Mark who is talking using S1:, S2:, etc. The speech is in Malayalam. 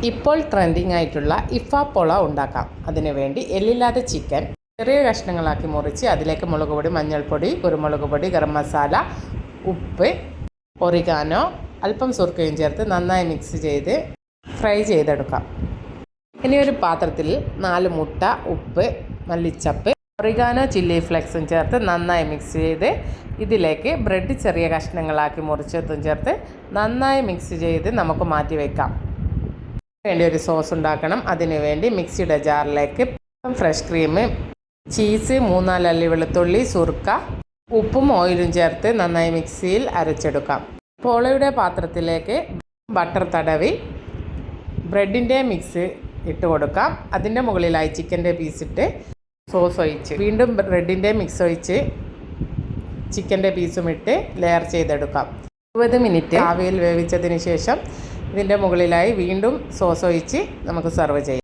S1: ഇപ്പോൾ ട്രെൻഡിങ് ആയിട്ടുള്ള ഇഫ പൊള ഉണ്ടാക്കാം. അതിനുവേണ്ടി എല്ലില്ലാത്ത ചിക്കൻ ചെറിയ കഷ്ണങ്ങളാക്കി മുറിച്ച് അതിലേക്ക് മുളക് പൊടി, മഞ്ഞൾപ്പൊടി, കുരുമുളക് പൊടി, ഗരം മസാല, ഉപ്പ്, ഒറിഗാനോ, അല്പം സുർക്കയും ചേർത്ത് നന്നായി മിക്സ് ചെയ്ത് ഫ്രൈ ചെയ്തെടുക്കാം. ഇനി ഒരു പാത്രത്തിൽ 4 മുട്ട, ഉപ്പ്, മല്ലിച്ചപ്പ്, ഒറിഗാനോ, ചില്ലി ഫ്ലെക്സും ചേർത്ത് നന്നായി മിക്സ് ചെയ്ത് ഇതിലേക്ക് ബ്രെഡ് ചെറിയ കഷ്ണങ്ങളാക്കി മുറിച്ചതും ചേർത്ത് നന്നായി മിക്സ് ചെയ്ത് നമുക്ക് മാറ്റി വയ്ക്കാം. വേണ്ടി ഒരു സോസ് ഉണ്ടാക്കണം. അതിനുവേണ്ടി മിക്സിയുടെ ജാറിലേക്ക് ഫ്രഷ് ക്രീം, ചീസ്, 3-4 അല്ലി വെളുത്തുള്ളി, സുർക്ക, ഉപ്പും ഓയിലും ചേർത്ത് നന്നായി മിക്സിയിൽ അരച്ചെടുക്കാം. പോളയുടെ പാത്രത്തിലേക്ക് ബട്ടർ തടവി ബ്രെഡിൻ്റെ മിക്സ് ഇട്ട് കൊടുക്കാം. അതിൻ്റെ മുകളിലായി ചിക്കൻ്റെ പീസിട്ട് സോസ് ഒഴിച്ച് വീണ്ടും ബ്രെഡിൻ്റെ മിക്സ് ഒഴിച്ച് ചിക്കൻ്റെ പീസും ഇട്ട് ലെയർ ചെയ്തെടുക്കാം. 20 മിനിറ്റ് ആവിയിൽ വേവിച്ചതിന് ശേഷം ഇതിൻ്റെ മുകളിലായി വീണ്ടും സോസ് ഒഴിച്ച് നമുക്ക് സെർവ് ചെയ്യാം.